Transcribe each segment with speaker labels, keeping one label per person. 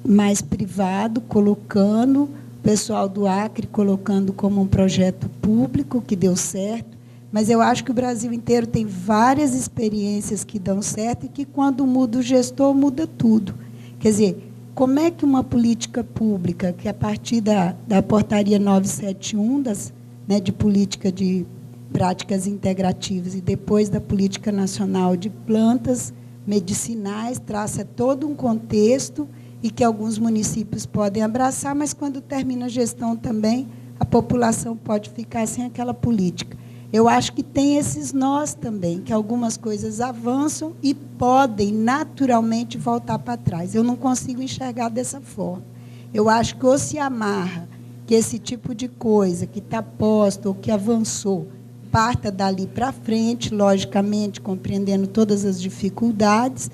Speaker 1: mais privado, colocando, o pessoal do Acre colocando como um projeto público, que deu certo, mas eu acho que o Brasil inteiro tem várias experiências que dão certo e que, quando muda o gestor, muda tudo. Quer dizer, como é que uma política pública, que a partir da portaria 971, de política de práticas integrativas, e depois da política nacional de plantas medicinais, traça todo um contexto e que alguns municípios podem abraçar, mas, quando termina a gestão também, a população pode ficar sem aquela política. Eu acho que tem esses nós também, que algumas coisas avançam e podem naturalmente voltar para trás. Eu não consigo enxergar dessa forma. Eu acho que, ou se amarra que esse tipo de coisa que está posto ou que avançou parta dali para frente, logicamente, compreendendo todas as dificuldades,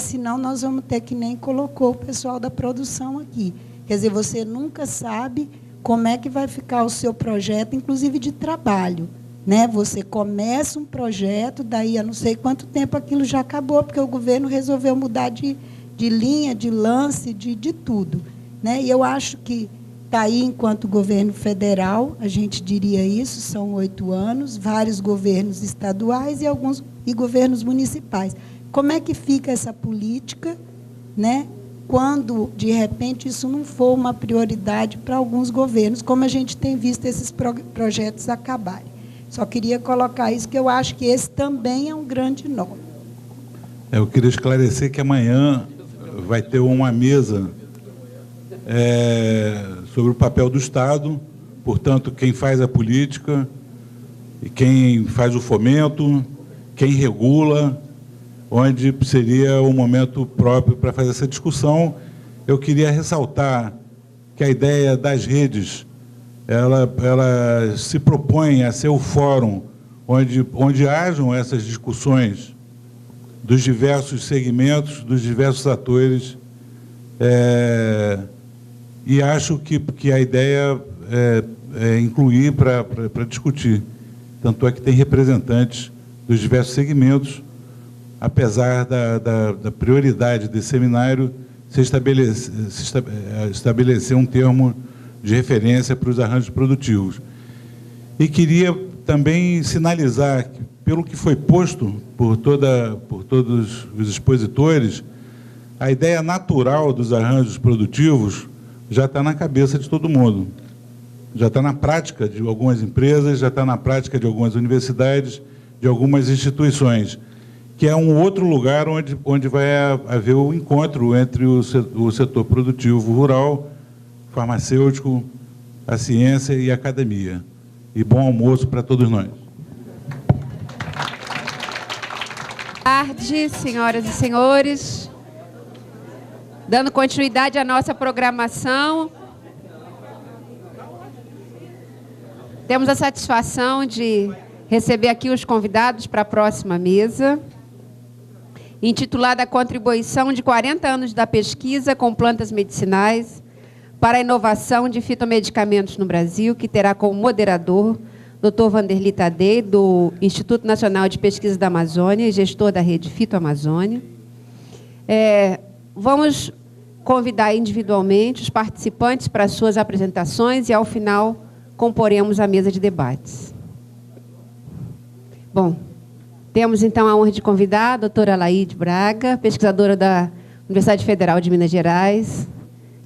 Speaker 1: senão nós vamos ter, que nem colocou o pessoal da produção aqui. Quer dizer, você nunca sabe como é que vai ficar o seu projeto, inclusive de trabalho. Você começa um projeto, daí a não sei quanto tempo aquilo já acabou, porque o governo resolveu mudar de linha, de lance, de tudo. E eu acho que está aí, enquanto governo federal, a gente diria isso, são 8 anos, vários governos estaduais e governos municipais. Como é que fica essa política, quando, de repente, isso não for uma prioridade para alguns governos, como a gente tem visto esses projetos acabarem? Só queria colocar isso, que eu acho que esse também é um grande nó.
Speaker 2: Eu queria esclarecer que amanhã vai ter uma mesa sobre o papel do Estado, portanto, quem faz a política, e quem faz o fomento, quem regula, onde seria o momento próprio para fazer essa discussão. Eu queria ressaltar que a ideia das redes, ela se propõe a ser o fórum onde hajam essas discussões dos diversos segmentos, dos diversos atores, e acho que a ideia é incluir para discutir. Tanto é que tem representantes dos diversos segmentos, apesar da prioridade desse seminário se estabelecer um termo de referência para os arranjos produtivos. E queria também sinalizar que, pelo que foi posto por todos os expositores, a ideia natural dos arranjos produtivos já está na cabeça de todo mundo. Já está na prática de algumas empresas, já está na prática de algumas universidades, de algumas instituições, que é um outro lugar onde vai haver o encontro entre o setor produtivo rural, farmacêutico, a ciência e a academia. E bom almoço para todos nós.
Speaker 3: Boa tarde, senhoras e senhores. Dando continuidade à nossa programação, temos a satisfação de receber aqui os convidados para a próxima mesa, intitulada a Contribuição de 40 anos da pesquisa com plantas medicinais para a inovação de fitomedicamentos no Brasil, que terá como moderador Dr. Vanderly Tadei, do Instituto Nacional de Pesquisa da Amazônia e gestor da rede Fitoamazônia. Vamos convidar individualmente os participantes para as suas apresentações e, ao final, comporemos a mesa de debates. Bom, temos, então, a honra de convidar a doutora Laíde Braga, pesquisadora da Universidade Federal de Minas Gerais,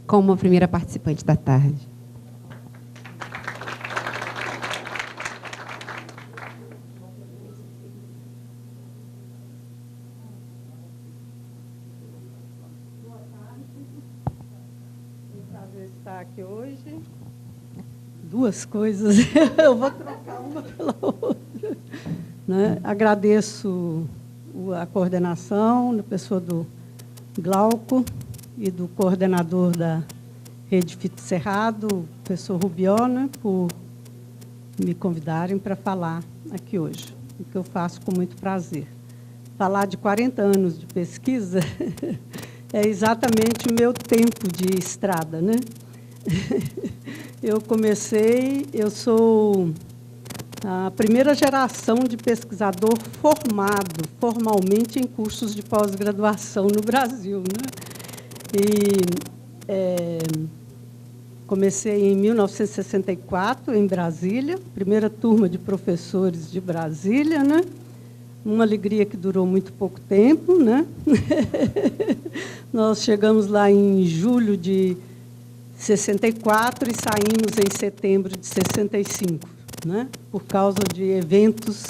Speaker 3: como a primeira participante da tarde.
Speaker 4: Boa tarde. É um prazer estar aqui hoje. Duas coisas, eu vou trocar uma pela outra. Agradeço a coordenação, na pessoa do Glauco, e do coordenador da Rede Fito Cerrado, o professor Rubiona, por me convidarem para falar aqui hoje, o que eu faço com muito prazer. Falar de 40 anos de pesquisa é exatamente o meu tempo de estrada, Eu sou a primeira geração de pesquisador formado formalmente em cursos de pós-graduação no Brasil, Comecei em 1964, em Brasília, primeira turma de professores de Brasília, né? Uma alegria que durou muito pouco tempo, né? Nós chegamos lá em julho de 64 e saímos em setembro de 65, né? Por causa de eventos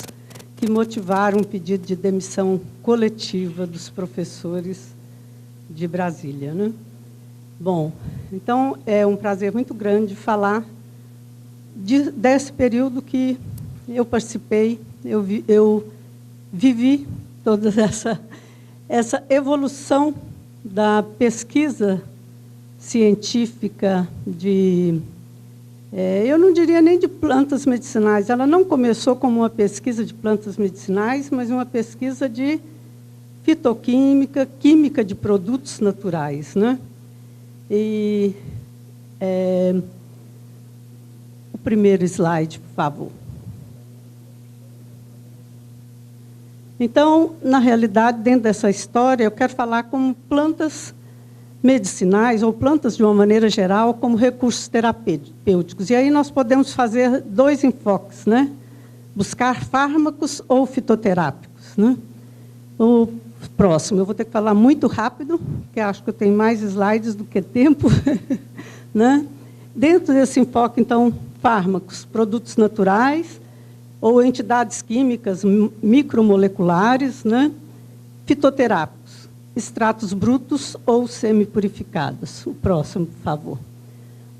Speaker 4: que motivaram um pedido de demissão coletiva dos professores de Brasília, né? Bom, então é um prazer muito grande falar desse período que eu participei, eu vivi toda essa evolução da pesquisa científica eu não diria nem de plantas medicinais, ela não começou como uma pesquisa de plantas medicinais, mas uma pesquisa de fitoquímica, química de produtos naturais, né? E o primeiro slide, por favor. Então, na realidade, dentro dessa história, eu quero falar como plantas medicinais, ou plantas de uma maneira geral, como recursos terapêuticos. E aí nós podemos fazer dois enfoques, né? Buscar fármacos ou fitoterápicos, né? O próximo, eu vou ter que falar muito rápido, porque acho que eu tenho mais slides do que tempo. Né? Dentro desse enfoque, então, fármacos, produtos naturais, ou entidades químicas micromoleculares, né? Fitoterápicos, extratos brutos ou semipurificados. O próximo, por favor.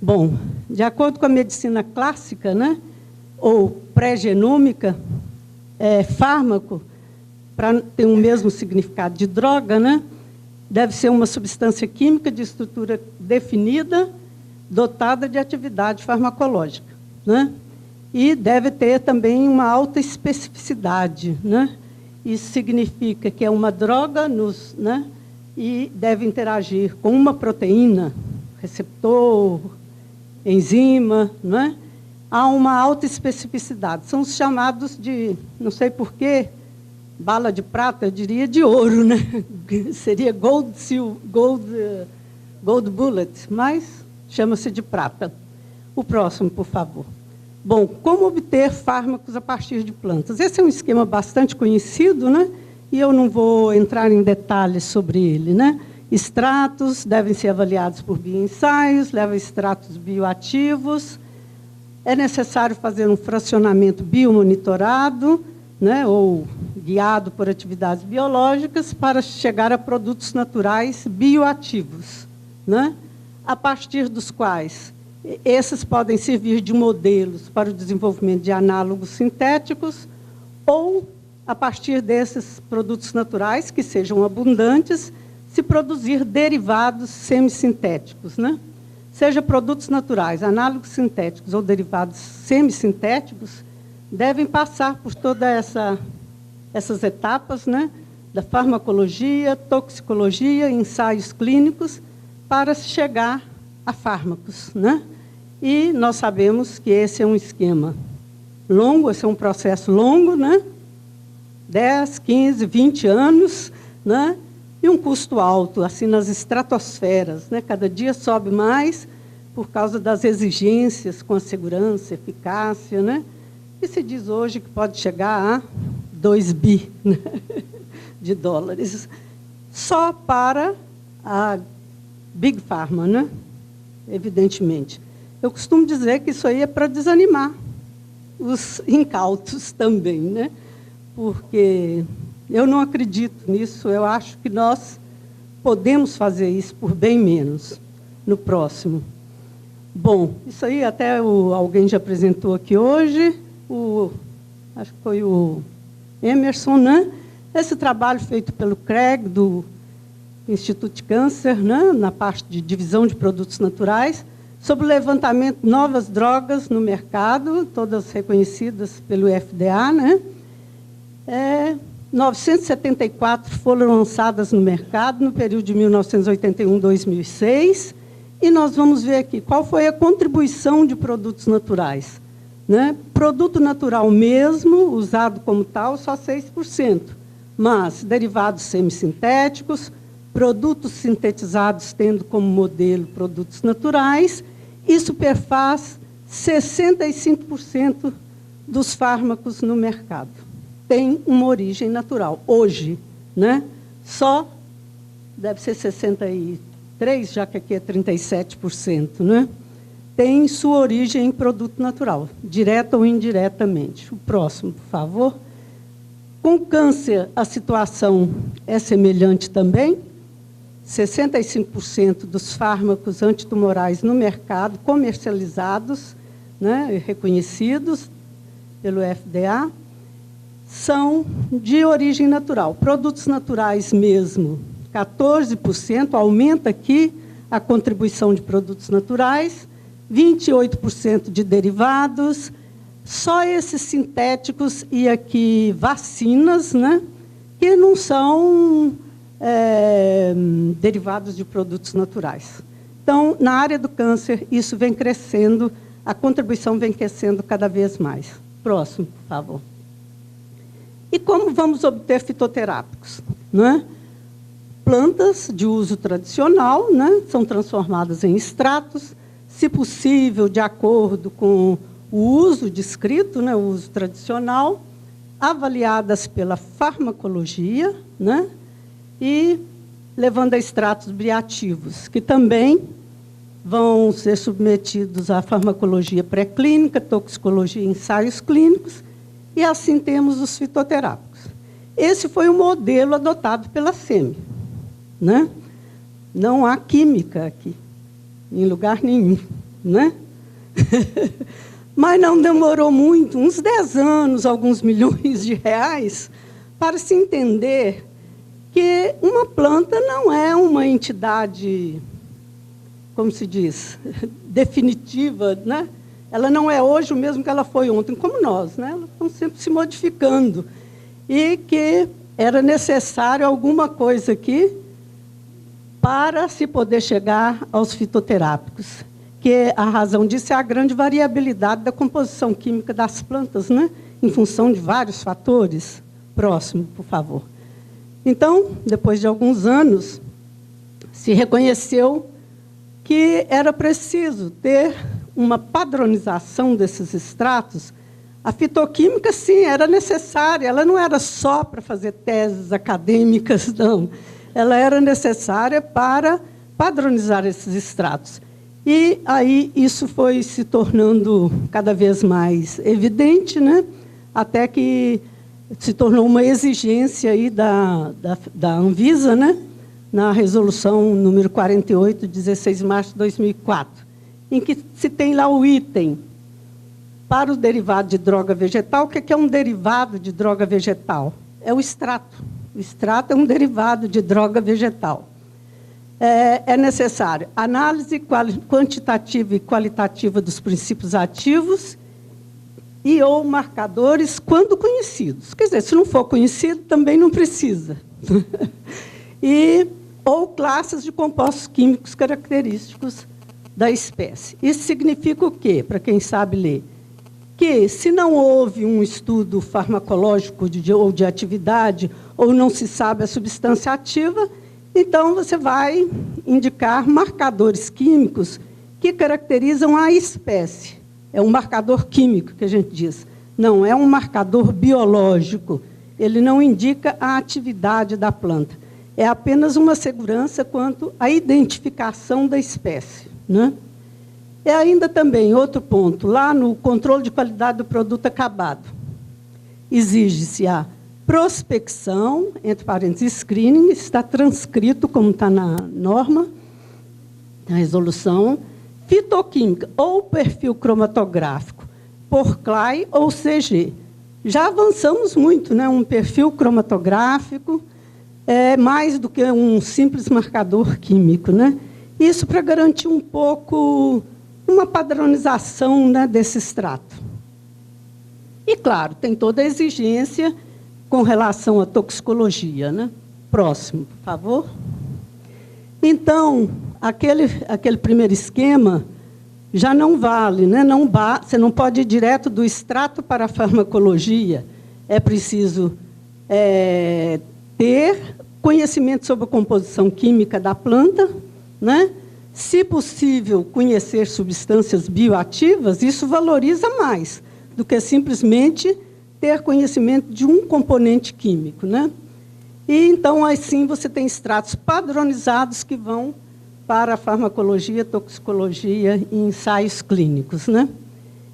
Speaker 4: Bom, de acordo com a medicina clássica, né? Ou pré-genômica, fármaco, para ter o mesmo significado de droga, né? Deve ser uma substância química de estrutura definida, dotada de atividade farmacológica, né? E deve ter também uma alta especificidade, né? Isso significa que é uma droga, né? E deve interagir com uma proteína, receptor, enzima, né? Há uma alta especificidade. São os chamados de, não sei porquê, bala de prata, eu diria de ouro, né? Seria gold bullet, mas chama-se de prata. O próximo, por favor. Bom, como obter fármacos a partir de plantas? Esse é um esquema bastante conhecido, né? E eu não vou entrar em detalhes sobre ele, né? Extratos devem ser avaliados por bioensaios, levam extratos bioativos. É necessário fazer um fracionamento biomonitorado, né? Ou guiado por atividades biológicas para chegar a produtos naturais bioativos, né? A partir dos quais esses podem servir de modelos para o desenvolvimento de análogos sintéticos ou, a partir desses produtos naturais, que sejam abundantes, se produzir derivados semissintéticos, né? Seja produtos naturais, análogos sintéticos ou derivados semissintéticos, devem passar por todas essas etapas, né? Da farmacologia, toxicologia, ensaios clínicos, para chegar a fármacos, né? E nós sabemos que esse é um esquema longo, esse é um processo longo, né? 10, 15, 20 anos, né? E um custo alto, assim, nas estratosferas, né? Cada dia sobe mais por causa das exigências com a segurança, eficácia, né? E se diz hoje que pode chegar a 2 bi, né? de dólares, só para a Big Pharma, né? Evidentemente. Eu costumo dizer que isso aí é para desanimar os incautos também, né? Porque eu não acredito nisso, eu acho que nós podemos fazer isso por bem menos no próximo. Bom, isso aí até alguém já apresentou aqui hoje, acho que foi o Emerson, né? Esse trabalho feito pelo Craig, do Instituto de Câncer, né? Na parte de divisão de produtos naturais, sobre o levantamento de novas drogas no mercado, todas reconhecidas pelo FDA, né? 974 foram lançadas no mercado no período de 1981 a 2006, e nós vamos ver aqui qual foi a contribuição de produtos naturais, né? Produto natural mesmo, usado como tal, só 6%, mas derivados semissintéticos, produtos sintetizados tendo como modelo produtos naturais, isso perfaz 65% dos fármacos no mercado. Tem uma origem natural. Hoje, né? Só deve ser 63%, já que aqui é 37%, né? Tem sua origem em produto natural, direta ou indiretamente. O próximo, por favor. Com câncer, a situação é semelhante também. 65% dos fármacos antitumorais no mercado, comercializados, né, reconhecidos pelo FDA, são de origem natural. Produtos naturais mesmo, 14%, aumenta aqui a contribuição de produtos naturais, 28% de derivados, só esses sintéticos e aqui vacinas, né, que não são derivados de produtos naturais. Então, na área do câncer, isso vem crescendo, a contribuição vem crescendo cada vez mais. Próximo, por favor. E como vamos obter fitoterápicos? Né? Plantas de uso tradicional, né, são transformadas em extratos, se possível, de acordo com o uso descrito, né, o uso tradicional, avaliadas pela farmacologia, né, e levando a extratos bioativos, que também vão ser submetidos à farmacologia pré-clínica, toxicologia e ensaios clínicos, e assim temos os fitoterápicos. Esse foi o modelo adotado pela SEMI. Né? Não há química aqui, em lugar nenhum. Né? Mas não demorou muito, uns 10 anos, alguns milhões de reais, para se entender que uma planta não é uma entidade, como se diz, definitiva, né? Ela não é hoje o mesmo que ela foi ontem, como nós, né? Elas estão sempre se modificando. E que era necessário alguma coisa aqui para se poder chegar aos fitoterápicos. Que a razão disso é a grande variabilidade da composição química das plantas, né? Em função de vários fatores. Próximo, por favor. Então, depois de alguns anos, se reconheceu que era preciso ter uma padronização desses extratos. A fitoquímica, sim, era necessária, ela não era só para fazer teses acadêmicas, não. Ela era necessária para padronizar esses extratos. E aí isso foi se tornando cada vez mais evidente, né? Até que se tornou uma exigência aí da Anvisa, né? Na resolução número 48, 16 de março de 2004, em que se tem lá o item para o derivado de droga vegetal. O que é um derivado de droga vegetal? É o extrato. O extrato é um derivado de droga vegetal. É necessário análise quantitativa e qualitativa dos princípios ativos e ou marcadores, quando conhecidos. Quer dizer, se não for conhecido, também não precisa. Ou classes de compostos químicos característicos da espécie. Isso significa o quê, para quem sabe ler? Que, se não houve um estudo farmacológico ou de atividade, ou não se sabe a substância ativa, então você vai indicar marcadores químicos que caracterizam a espécie. É um marcador químico, que a gente diz. Não é um marcador biológico. Ele não indica a atividade da planta. É apenas uma segurança quanto à identificação da espécie. Né? E ainda também, outro ponto, lá no controle de qualidade do produto acabado, exige-se a prospecção, entre parênteses, screening, está transcrito como está na norma, na resolução, fitoquímica ou perfil cromatográfico, por CLAI ou CG. Já avançamos muito, né? Um perfil cromatográfico é mais do que um simples marcador químico, né? Isso para garantir um pouco uma padronização, né, desse extrato. E, claro, tem toda a exigência com relação à toxicologia. Né? Próximo, por favor. Então, aquele primeiro esquema já não vale. Né? Você não pode ir direto do extrato para a farmacologia. É preciso ter conhecimento sobre a composição química da planta, né? Se possível, conhecer substâncias bioativas, isso valoriza mais do que simplesmente ter conhecimento de um componente químico, né? E, então, assim, você tem extratos padronizados que vão para a farmacologia, toxicologia e ensaios clínicos, né?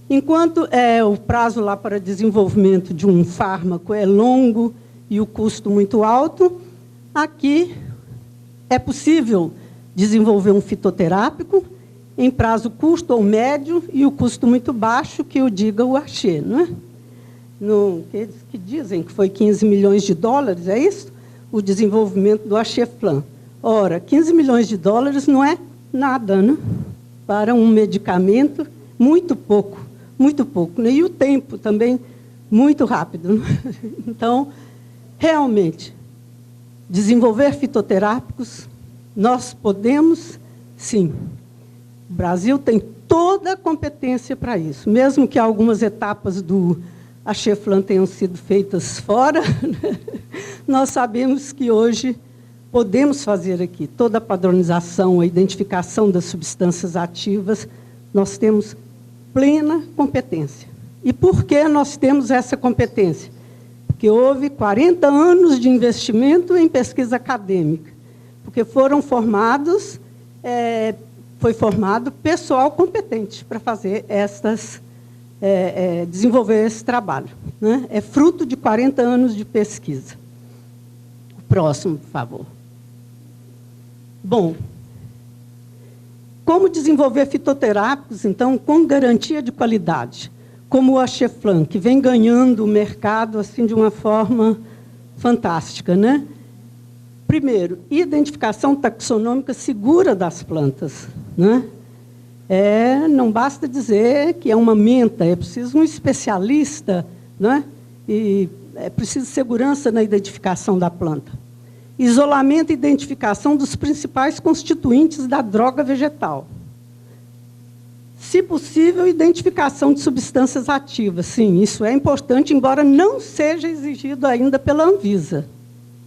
Speaker 4: Enquanto o prazo lá para desenvolvimento de um fármaco é longo e o custo muito alto, aqui é possível desenvolver um fitoterápico em prazo curto ou médio e o custo muito baixo, que o diga o Axê, não é? Que dizem que foi 15 milhões de dólares, é isso? O desenvolvimento do Axeflan. Ora, 15 milhões de dólares não é nada, né? Para um medicamento, muito pouco, né? E o tempo também muito rápido, né? Então, realmente, desenvolver fitoterápicos, nós podemos, sim. O Brasil tem toda a competência para isso, mesmo que algumas etapas do Axeflan tenham sido feitas fora, né? Nós sabemos que hoje podemos fazer aqui toda a padronização, a identificação das substâncias ativas, nós temos plena competência. E por que nós temos essa competência? Porque houve 40 anos de investimento em pesquisa acadêmica, porque foram formados, foi formado pessoal competente para fazer desenvolver esse trabalho, né? É fruto de 40 anos de pesquisa. O próximo, por favor. Bom, como desenvolver fitoterápicos, então, com garantia de qualidade, como o Axeflan, que vem ganhando o mercado assim, de uma forma fantástica, né? Primeiro, identificação taxonômica segura das plantas, né? Não basta dizer que é uma menta, é preciso um especialista, né? E é preciso segurança na identificação da planta. Isolamento e identificação dos principais constituintes da droga vegetal. Se possível, identificação de substâncias ativas. Sim, isso é importante, embora não seja exigido ainda pela Anvisa.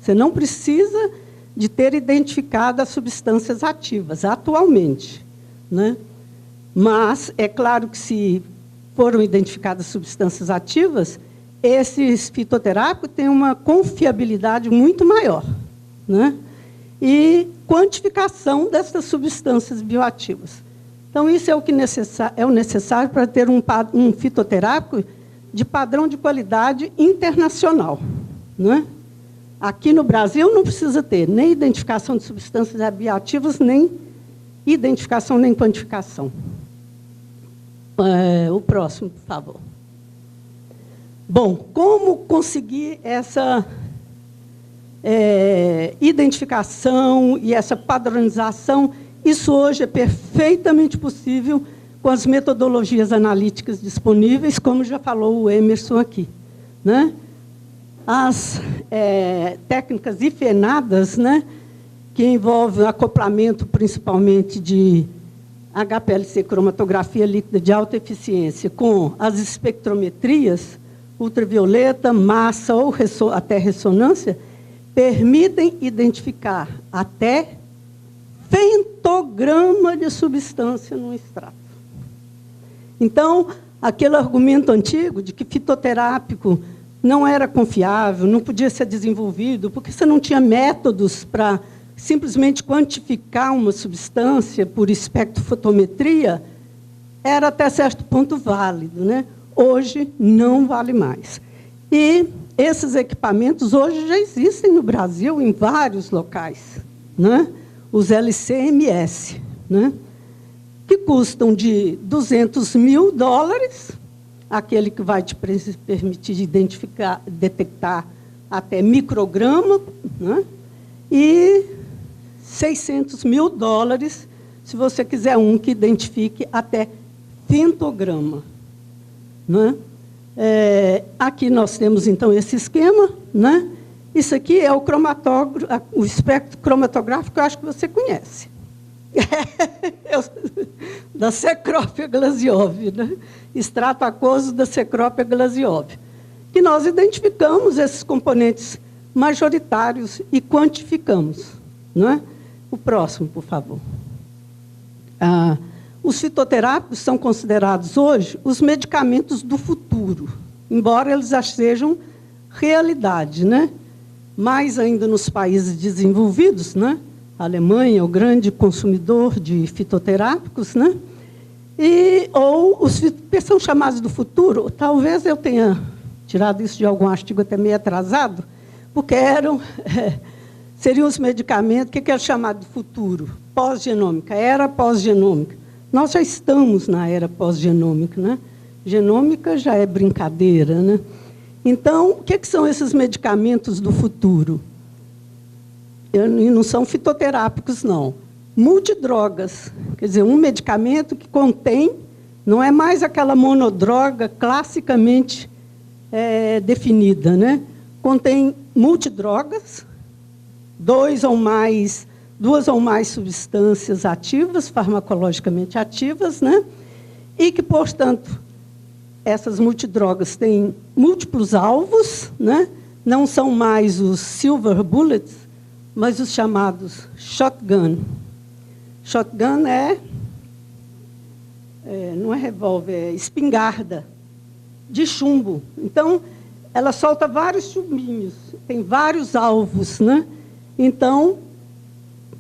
Speaker 4: Você não precisa de ter identificado as substâncias ativas, atualmente, né? Mas, é claro que, se foram identificadas substâncias ativas, esses fitoterápicos têm uma confiabilidade muito maior, né? E quantificação dessas substâncias bioativas. Então, isso é o necessário para ter um fitoterápico de padrão de qualidade internacional, né? Aqui no Brasil não precisa ter nem identificação de substâncias bioativas, nem identificação, nem quantificação. O próximo, por favor. Bom, como conseguir essa identificação e essa padronização? Isso hoje é perfeitamente possível com as metodologias analíticas disponíveis, como já falou o Emerson aqui, né? As técnicas hifenadas, né, que envolvem o acoplamento principalmente de HPLC, cromatografia líquida de alta eficiência, com as espectrometrias, ultravioleta, massa ou até ressonância, permitem identificar até femtograma de substância no extrato. Então, aquele argumento antigo de que fitoterápico não era confiável, não podia ser desenvolvido, porque você não tinha métodos para simplesmente quantificar uma substância por espectrofotometria, era até certo ponto válido, né? Hoje não vale mais. E esses equipamentos hoje já existem no Brasil em vários locais, né? Os LCMS, né? Que custam de $200 mil, aquele que vai te permitir detectar até micrograma, né? E $600 mil, se você quiser um que identifique até femtograma, né? Aqui nós temos, então, esse esquema, né? Isso aqui é o espectro cromatográfico, eu acho que você conhece. Da Cecropia glasiove, né? Extrato aquoso da Cecropia glasiove. Que nós identificamos esses componentes majoritários e quantificamos. Não é? O próximo, por favor. Os fitoterápicos são considerados hoje os medicamentos do futuro, embora eles já sejam realidade, né? Mais ainda nos países desenvolvidos, né? A Alemanha é o grande consumidor de fitoterápicos, né? Ou os são chamados do futuro. Talvez eu tenha tirado isso de algum artigo até meio atrasado, porque seriam os medicamentos, o que é chamado de futuro? Pós-genômica, era pós-genômica. Nós já estamos na era pós-genômica, né? Genômica já é brincadeira, né? Então, o que são esses medicamentos do futuro? E não são fitoterápicos, não. Multidrogas, quer dizer, um medicamento que contém, não é mais aquela monodroga classicamente definida, né? Contém multidrogas, duas ou mais substâncias ativas, farmacologicamente ativas, né? E que, portanto, essas multidrogas têm múltiplos alvos, né? Não são mais os silver bullets, mas os chamados shotgun. Shotgun não é revólver, é espingarda de chumbo. Então, ela solta vários chumbinhos, tem vários alvos, né? Então,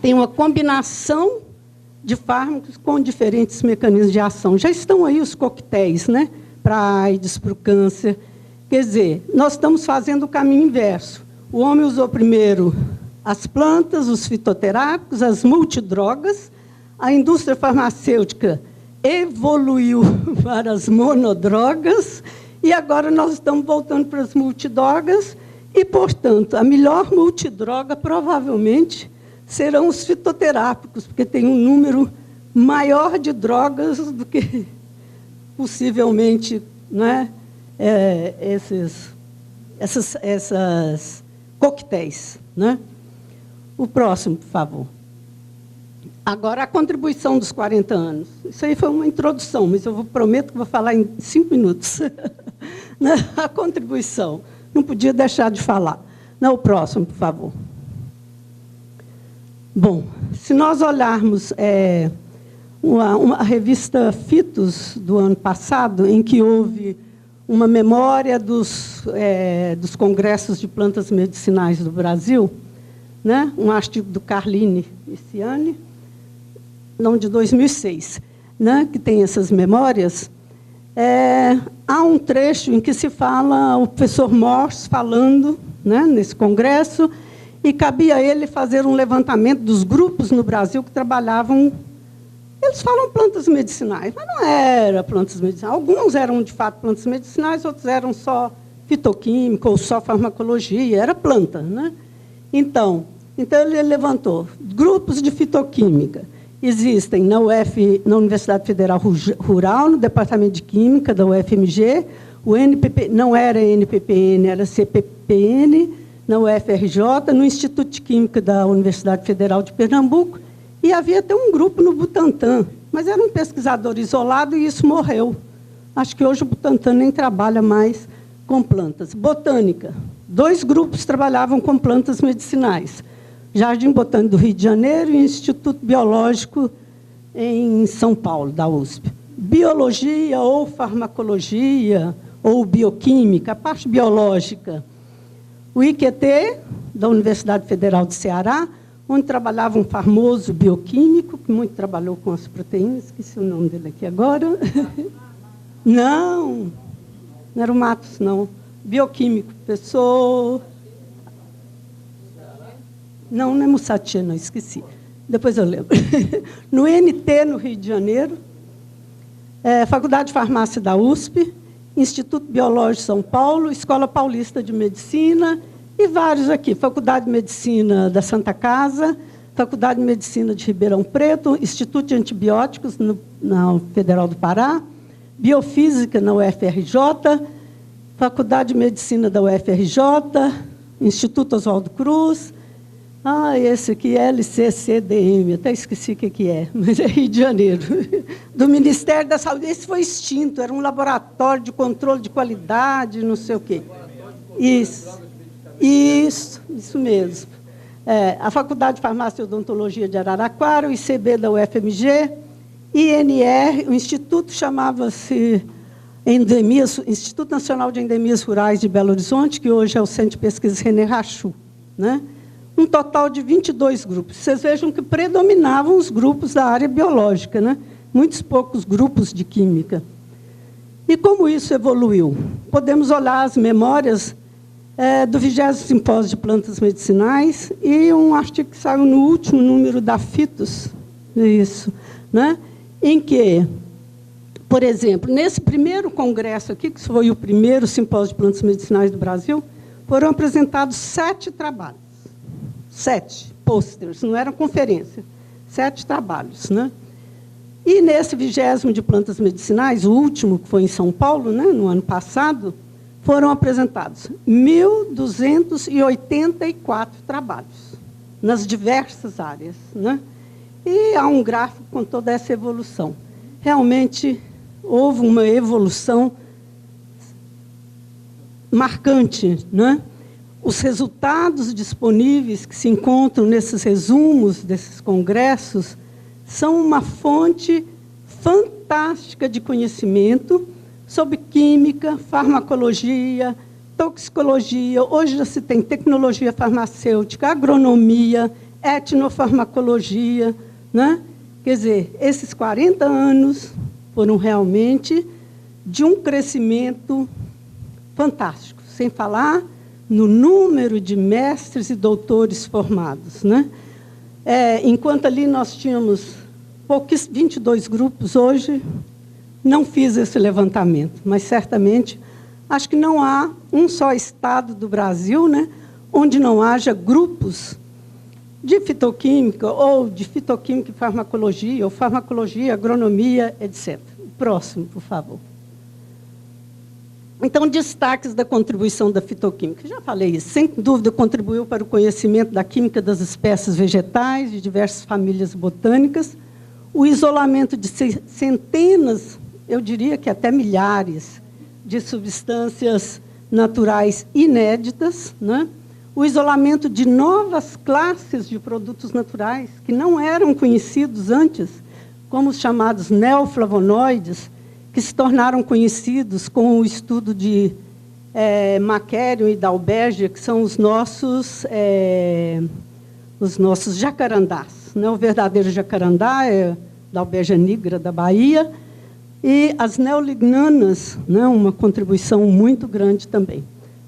Speaker 4: tem uma combinação de fármacos com diferentes mecanismos de ação. Já estão aí os coquetéis, né? Para a AIDS, para o câncer. Quer dizer, nós estamos fazendo o caminho inverso. O homem usou primeiro as plantas, os fitoterápicos, as multidrogas. A indústria farmacêutica evoluiu para as monodrogas e agora nós estamos voltando para as multidrogas e, portanto, a melhor multidroga provavelmente serão os fitoterápicos, porque tem um número maior de drogas do que possivelmente, né, essas coquetéis, né? O próximo, por favor. Agora, a contribuição dos 40 anos. Isso aí foi uma introdução, mas eu prometo que vou falar em 5 minutos. A contribuição. Não podia deixar de falar. Não, o próximo, por favor. Bom, se nós olharmos uma revista Fitos do ano passado, em que houve uma memória dos congressos de plantas medicinais do Brasil, né? Um artigo do Carline Iciani, não, de 2006, né? Que tem essas memórias. Há um trecho em que se fala o professor Morse falando, né, nesse congresso, e cabia a ele fazer um levantamento dos grupos no Brasil que trabalhavam. Eles falam plantas medicinais, mas não era plantas medicinais. Alguns eram, de fato, plantas medicinais, outros eram só fitoquímica ou só farmacologia, era planta, né? Então ele levantou grupos de fitoquímica. Existem na Universidade Federal Rural, no Departamento de Química da UFMG, o NPP, não era NPPN, era CPPN, na UFRJ, no Instituto de Química da Universidade Federal de Pernambuco, e havia até um grupo no Butantan, mas era um pesquisador isolado e isso morreu. Acho que hoje o Butantan nem trabalha mais com plantas. Botânica, 2 grupos trabalhavam com plantas medicinais. Jardim Botânico do Rio de Janeiro e Instituto Biológico em São Paulo, da USP. Biologia ou farmacologia ou bioquímica, a parte biológica. O IQT, da Universidade Federal de Ceará, onde trabalhava um famoso bioquímico, que muito trabalhou com as proteínas, esqueci o nome dele aqui agora. Não era o Matos, não. Bioquímico, pessoa... Não é Mussatier, não, esqueci. Depois eu lembro. No NT, no Rio de Janeiro, Faculdade de Farmácia da USP, Instituto Biológico de São Paulo, Escola Paulista de Medicina e vários aqui. Faculdade de Medicina da Santa Casa, Faculdade de Medicina de Ribeirão Preto, Instituto de Antibióticos na Federal do Pará, Biofísica na UFRJ, Faculdade de Medicina da UFRJ, Instituto Oswaldo Cruz. Esse aqui é LCCDM, até esqueci o que é, mas é Rio de Janeiro. Do Ministério da Saúde. Esse foi extinto, era um laboratório de controle de qualidade, não sei o quê. Isso. Isso mesmo. A Faculdade de Farmácia e Odontologia de Araraquara, o ICB da UFMG, INR, o Instituto chamava-se Instituto Nacional de Endemias Rurais de Belo Horizonte, que hoje é o Centro de Pesquisas René Rachou, né? Um total de 22 grupos. Vocês vejam que predominavam os grupos da área biológica, né? Muitos poucos grupos de química. E como isso evoluiu? Podemos olhar as memórias do 20º Simpósio de Plantas Medicinais e um artigo que saiu no último número da Fitos, isso, né? Em que, por exemplo, nesse primeiro congresso aqui, que foi o primeiro Simpósio de Plantas Medicinais do Brasil, foram apresentados 7 trabalhos. 7 pôsteres, não era conferência. 7 trabalhos, né? E nesse 20º de Plantas Medicinais, o último, que foi em São Paulo, né, no ano passado, foram apresentados 1.284 trabalhos, nas diversas áreas, né? E há um gráfico com toda essa evolução. Realmente, houve uma evolução marcante, né? Os resultados disponíveis que se encontram nesses resumos desses congressos são uma fonte fantástica de conhecimento sobre química, farmacologia, toxicologia. Hoje já se tem tecnologia farmacêutica, agronomia, etnofarmacologia, né? Quer dizer, esses 40 anos foram realmente de um crescimento fantástico, sem falar no número de mestres e doutores formados, né? Enquanto ali nós tínhamos 22 grupos, hoje não fiz esse levantamento, mas certamente acho que não há um só estado do Brasil, né, onde não haja grupos de fitoquímica, ou de fitoquímica e farmacologia, ou farmacologia, agronomia, etc. Próximo, por favor. Então, destaques da contribuição da fitoquímica. Já falei isso, sem dúvida contribuiu para o conhecimento da química das espécies vegetais, de diversas famílias botânicas, o isolamento de centenas, eu diria que até milhares, de substâncias naturais inéditas, né? O isolamento de novas classes de produtos naturais, que não eram conhecidos antes, como os chamados neoflavonoides, que se tornaram conhecidos com o estudo de Macquerion e Dalbergia, que são os nossos jacarandás. Né? O verdadeiro jacarandá é Dalbergia nigra, da Bahia, e as neolignanas, né? Uma contribuição muito grande também.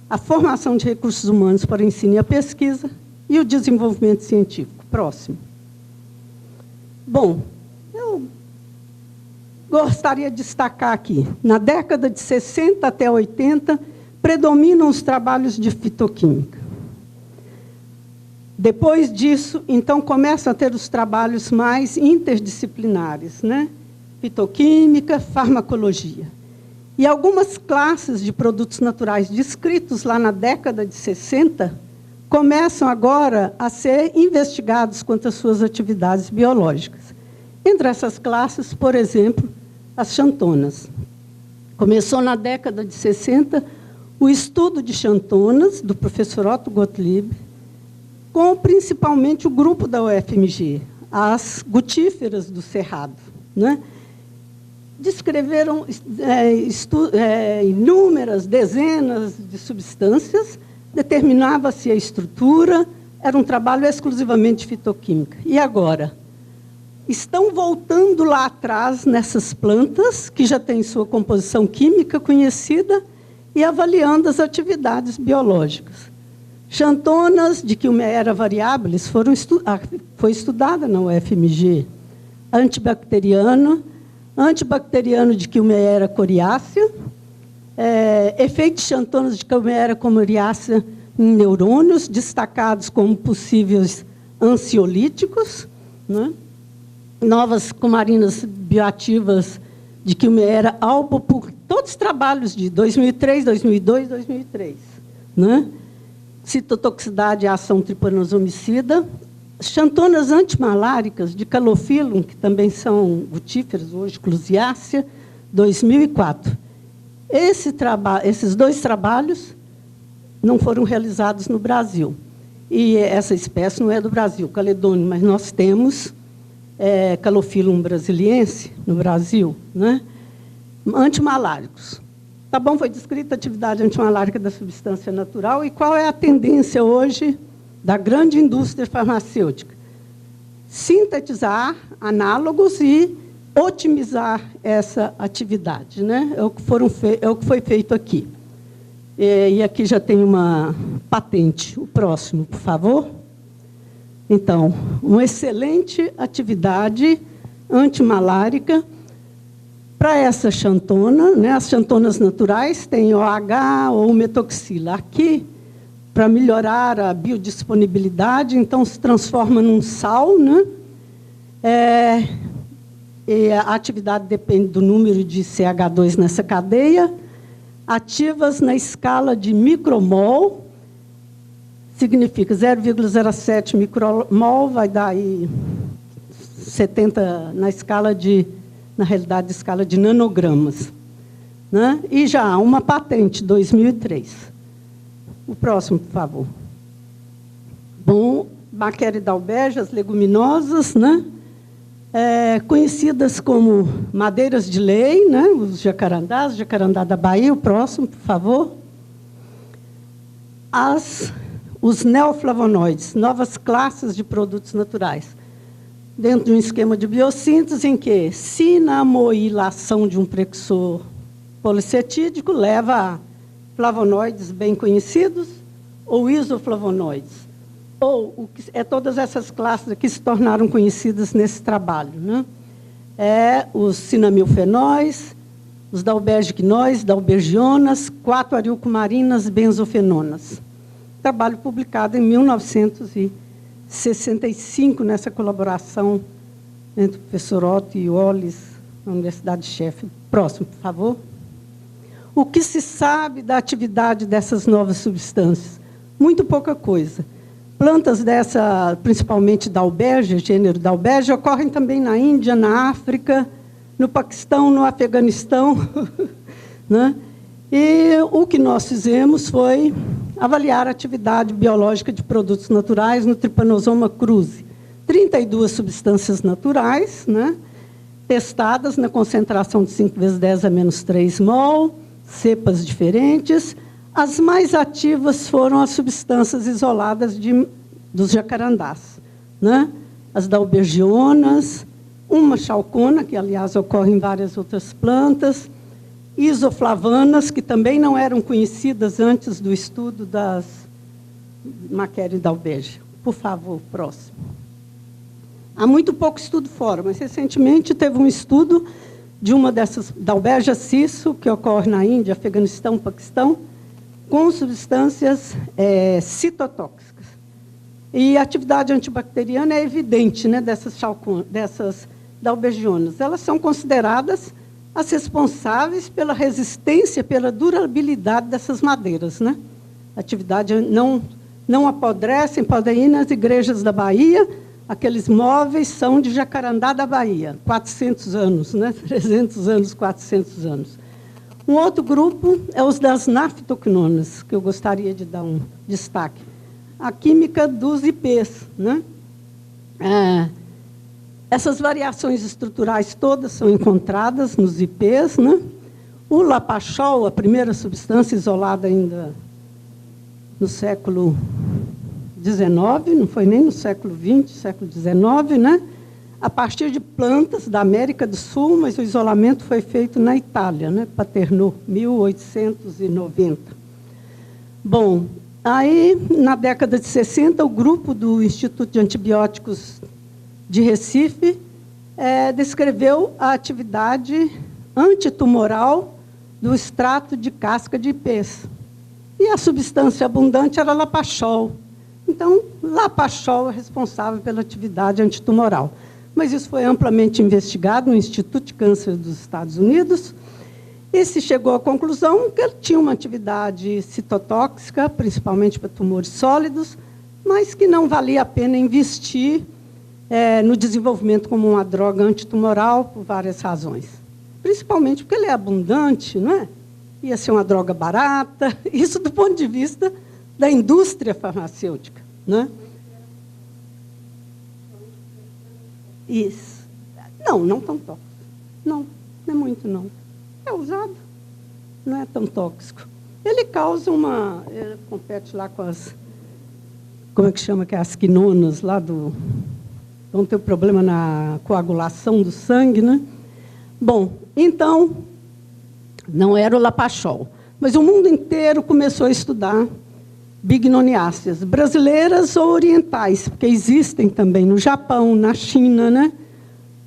Speaker 4: A formação de recursos humanos para o ensino e a pesquisa e o desenvolvimento científico. Próximo. Bom, eu gostaria de destacar aqui, na década de 60 até 80, predominam os trabalhos de fitoquímica. Depois disso, então, começam a ter os trabalhos mais interdisciplinares, né? Fitoquímica, farmacologia. E algumas classes de produtos naturais descritos lá na década de 60 começam agora a ser investigados quanto às suas atividades biológicas. Entre essas classes, por exemplo, as xantonas. Começou na década de 60 o estudo de xantonas, do professor Otto Gottlieb, com principalmente o grupo da UFMG, as gutíferas do Cerrado, né? Descreveram inúmeras, dezenas de substâncias, determinava-se a estrutura, era um trabalho exclusivamente de fitoquímica. E agora? Estão voltando lá atrás nessas plantas, que já têm sua composição química conhecida, e avaliando as atividades biológicas. Xantonas de Quilmera variabilis foi estudada na UFMG. Antibacteriano de Quilmera coriácea, efeitos xantonas de Quilmera coriácea em neurônios, destacados como possíveis ansiolíticos, né? Novas cumarinas bioativas de Quilmera albopur, todos trabalhos de 2003, 2002, 2003. Né? Citotoxicidade e ação tripanosomicida, xantonas antimaláricas de Calophyllum, que também são gutíferas, hoje Clusiácea, 2004. Esses 2 trabalhos, não foram realizados no Brasil. E essa espécie não é do Brasil, caledônio, mas nós temos Calophyllum brasiliense no Brasil, né? Antimaláricos. Tá bom, foi descrita a atividade antimalárica da substância natural e qual é a tendência hoje da grande indústria farmacêutica? Sintetizar análogos e otimizar essa atividade, né? É o que foi feito aqui. E aqui já tem uma patente. O próximo, por favor. Então, uma excelente atividade antimalárica para essa xantona, né? As xantonas naturais têm OH ou metoxila. Aqui, para melhorar a biodisponibilidade, então se transforma num sal, né? E a atividade depende do número de CH2 nessa cadeia. Ativas na escala de micromol, significa 0,07 micromol, vai dar aí 70 na escala de, na realidade, escala de nanogramas, né? E já há uma patente, 2003. O próximo, por favor. Bom, Bacteridalbergia, leguminosas, né? Conhecidas como madeiras de lei, né? Os jacarandás, jacarandá da Bahia. O próximo, por favor. Os neoflavonoides, novas classes de produtos naturais, dentro de um esquema de biossíntese em que cinamoilação de um precursor policetídico leva a flavonoides bem conhecidos ou isoflavonoides. Ou todas essas classes que se tornaram conhecidas nesse trabalho, né? Os cinamilfenóis, os dalbergiquinóis, dalbergionas, 4-arilcumarinas, benzofenonas. Trabalho publicado em 1965, nessa colaboração entre o professor Otto e Wallace, na Universidade de Sheffield. Próximo, por favor. O que se sabe da atividade dessas novas substâncias? Muito pouca coisa. Plantas dessa, principalmente dalbergia, gênero dalbergia, ocorrem também na Índia, na África, no Paquistão, no Afeganistão. Né? E o que nós fizemos foi avaliar a atividade biológica de produtos naturais no Trypanosoma cruzi. 32 substâncias naturais, né? Testadas na concentração de 5 × 10⁻³ mol, cepas diferentes. As mais ativas foram as substâncias isoladas dos jacarandás, né? As dalbergionas, uma chalcona, que, aliás, ocorre em várias outras plantas, isoflavanas, que também não eram conhecidas antes do estudo das Bacteridalbergia. Por favor, próximo. Há muito pouco estudo fora, mas, recentemente, teve um estudo de uma dessas, Dalbergia cisso, que ocorre na Índia, Afeganistão, Paquistão, com substâncias citotóxicas. E a atividade antibacteriana é evidente, né, dessas dalbergionas. Elas são consideradas as responsáveis pela resistência, pela durabilidade dessas madeiras, né? A atividade não apodrecem, podem ir nas igrejas da Bahia, aqueles móveis são de jacarandá da Bahia, 400 anos, né? 300 anos, 400 anos. Um outro grupo é os das naftoquinonas, que eu gostaria de dar um destaque. A química dos IPs, né? Essas variações estruturais todas são encontradas nos IPs, né? O lapachol, a primeira substância isolada ainda no século XIX, não foi nem no século XX, século XIX, né? A partir de plantas da América do Sul, mas o isolamento foi feito na Itália, né? Paternò, 1890. Bom, aí, na década de 60, o grupo do Instituto de Antibióticos de Recife descreveu a atividade antitumoral do extrato de casca de ipês. E a substância abundante era lapachol. Então, lapachol é responsável pela atividade antitumoral. Mas isso foi amplamente investigado no Instituto de Câncer dos Estados Unidos e se chegou à conclusão que ele tinha uma atividade citotóxica, principalmente para tumores sólidos, mas que não valia a pena investir no desenvolvimento como uma droga antitumoral por várias razões. Principalmente porque ele é abundante, não é? Ia ser uma droga barata, isso do ponto de vista da indústria farmacêutica, né? Isso. Não tão tóxico. Não é muito, não. É usado, não é tão tóxico. Ele causa ele compete lá com as, como é que chama, que é as quinonas lá vão ter problema na coagulação do sangue, né? Bom, então, não era o lapachol, mas o mundo inteiro começou a estudar bignoniáceas, brasileiras ou orientais, porque existem também no Japão, na China, né?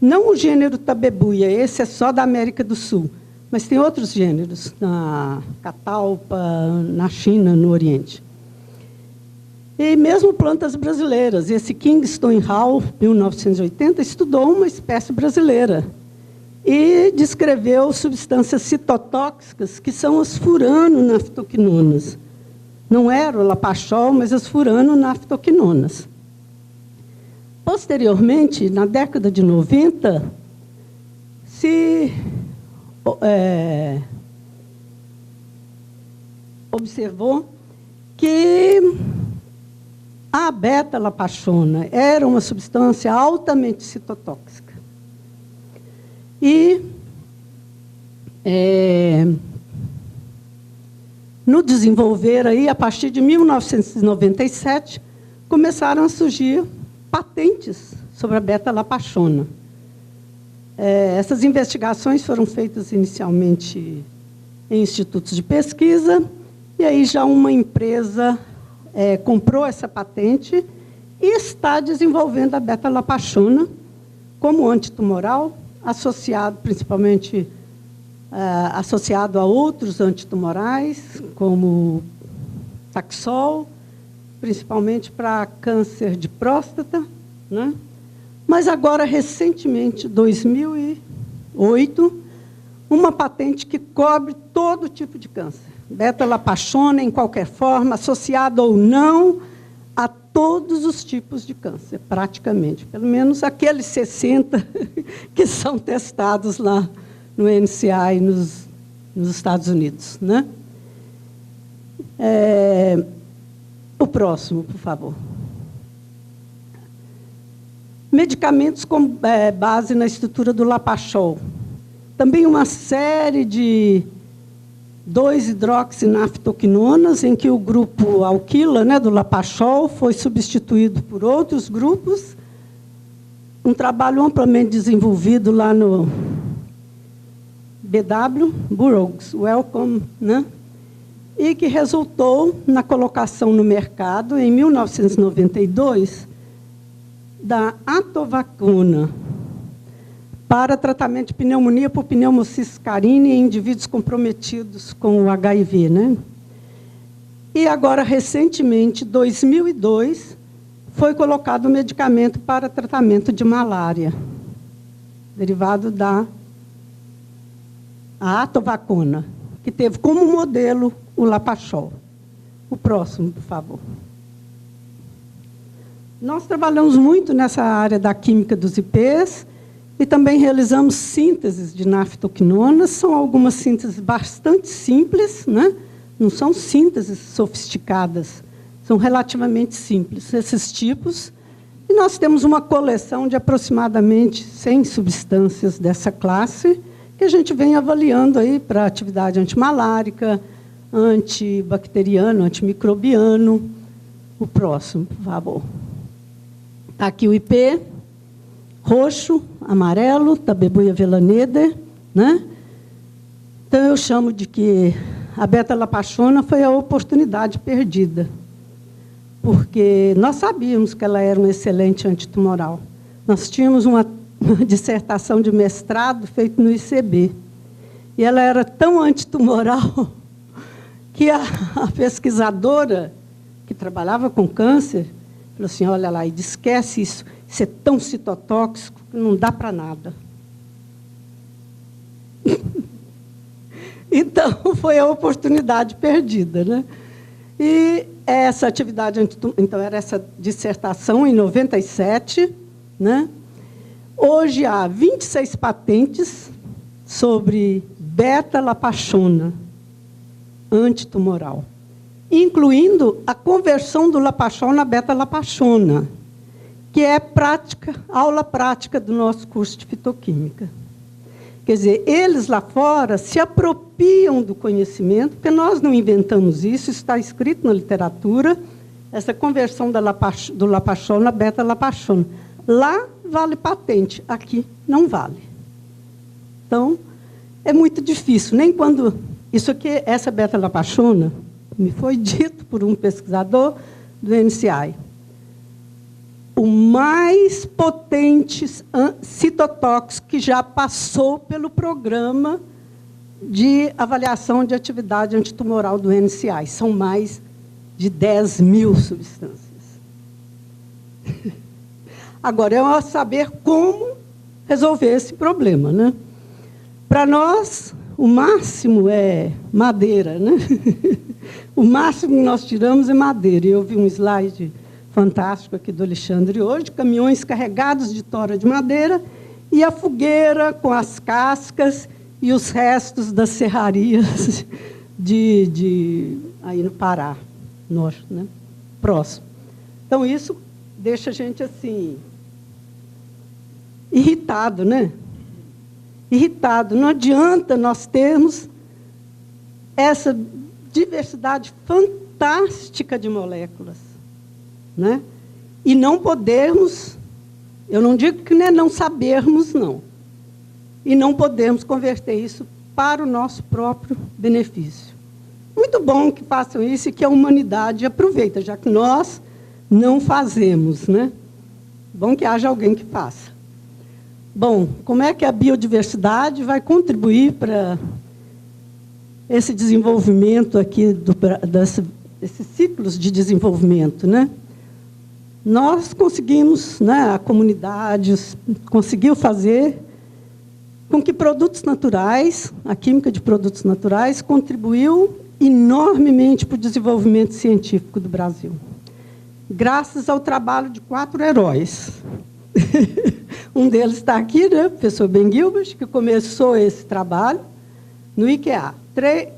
Speaker 4: Não o gênero tabebuia, esse é só da América do Sul, mas tem outros gêneros, na Catalpa, na China, no Oriente. E mesmo plantas brasileiras. Esse Kingston Hall, 1980, estudou uma espécie brasileira e descreveu substâncias citotóxicas, que são as furanonaftoquinonas. Não era o lapachol, mas as furanonaftoquinonas. Posteriormente, na década de 90, se observou que a beta-lapachona era uma substância altamente citotóxica. E, no desenvolver, aí, a partir de 1997, começaram a surgir patentes sobre a beta-lapachona. Essas investigações foram feitas inicialmente em institutos de pesquisa, e aí já uma empresa comprou essa patente e está desenvolvendo a beta-lapachona como antitumoral, associado principalmente associado a outros antitumorais, como Taxol, principalmente para câncer de próstata, né? Mas agora, recentemente, 2008, uma patente que cobre todo tipo de câncer. Beta-lapachona, em qualquer forma, associada ou não a todos os tipos de câncer, praticamente. Pelo menos aqueles 60 que são testados lá no NCI, nos Estados Unidos, né? O próximo, por favor. Medicamentos com base na estrutura do lapachol. Também uma série de 2-hidroxinaftoquinonas, em que o grupo alquila, né, do lapachol foi substituído por outros grupos. Um trabalho amplamente desenvolvido lá no BW, Burroughs Wellcome, né? E que resultou na colocação no mercado, em 1992, da atovacuna, para tratamento de pneumonia por pneumociscarine em indivíduos comprometidos com o HIV, né? E agora, recentemente, em 2002, foi colocado o medicamento para tratamento de malária, derivado da atovacuna, que teve como modelo o lapachol. O próximo, por favor. Nós trabalhamos muito nessa área da química dos IPs e também realizamos sínteses de naftoquinonas. São algumas sínteses bastante simples, né? Não são sínteses sofisticadas, são relativamente simples, esses tipos. E nós temos uma coleção de aproximadamente 100 substâncias dessa classe, que a gente vem avaliando aí para atividade antimalárica, antibacteriano, antimicrobiano. O próximo, por favor. Está aqui o IP, roxo, amarelo, Tabebuia velaneder, né? Então, eu chamo de que a beta-lapachona foi a oportunidade perdida, porque nós sabíamos que ela era um excelente antitumoral. Nós tínhamos uma dissertação de mestrado feita no ICB, e ela era tão antitumoral que a pesquisadora que trabalhava com câncer falou assim, olha lá, esquece isso, isso é tão citotóxico que não dá para nada. Então, foi a oportunidade perdida, né? E essa atividade, então, era essa dissertação em 97, né? Hoje há 26 patentes sobre beta-lapachona antitumoral. incluindo a conversão do Lapachol na beta-lapachona, que é aula prática do nosso curso de fitoquímica. Quer dizer, eles lá fora se apropriam do conhecimento, porque nós não inventamos isso, está escrito na literatura, essa conversão do Lapachol na beta-lapachona. Lá vale patente, aqui não vale. Então, é muito difícil. Nem quando... Isso aqui, essa beta-lapachona, me foi dito por um pesquisador do NCI. O mais potente citotóxico que já passou pelo programa de avaliação de atividade antitumoral do NCI. São mais de 10 mil substâncias. Agora, é saber como resolver esse problema, né? Para nós, o máximo é madeira, né? O máximo que nós tiramos é madeira. E eu vi um slide fantástico aqui do Alexandre hoje, caminhões carregados de tora de madeira e a fogueira com as cascas e os restos das serrarias aí no Pará, norte, né? Próximo. Então, isso deixa a gente assim irritado, né? Irritado. Não adianta nós termos essa diversidade fantástica de moléculas, né? E não podermos, eu não digo que não sabermos, não, e não podermos converter isso para o nosso próprio benefício. Muito bom que façam isso e que a humanidade aproveita, já que nós não fazemos, né? Bom que haja alguém que faça. Bom, como é que a biodiversidade vai contribuir para esse desenvolvimento aqui, desses ciclos de desenvolvimento, né? Nós conseguimos, né, a comunidade conseguiu fazer com que produtos naturais, a química de produtos naturais, contribuiu enormemente para o desenvolvimento científico do Brasil, graças ao trabalho de 4 heróis. Um deles está aqui, né, o professor Ben Gilbert, que começou esse trabalho no IKEA.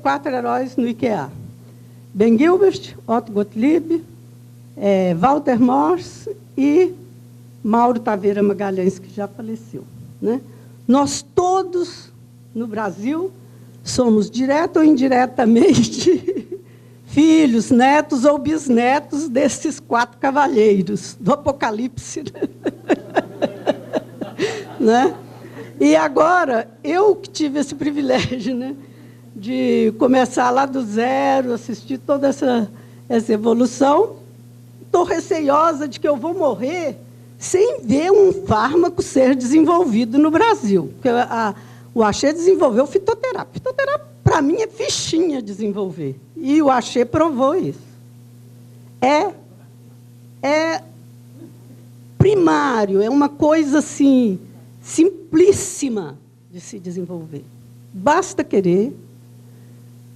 Speaker 4: 4 heróis no IKEA. Ben Gilbert, Otto Gottlieb, Walter Morse e Mauro Taveira Magalhães, que já faleceu, né? Nós todos, no Brasil, somos, direto ou indiretamente, filhos, netos ou bisnetos desses 4 cavalheiros do Apocalipse. Né? E agora, eu que tive esse privilégio, né, de começar lá do zero, assistir toda essa evolução, estou receiosa de que eu vou morrer sem ver um fármaco ser desenvolvido no Brasil. Porque o Axê desenvolveu fitoterápia. Fitoterápia, para mim, é fichinha desenvolver. E o Axê provou isso. É primário, é uma coisa assim, simplíssima de se desenvolver. Basta querer.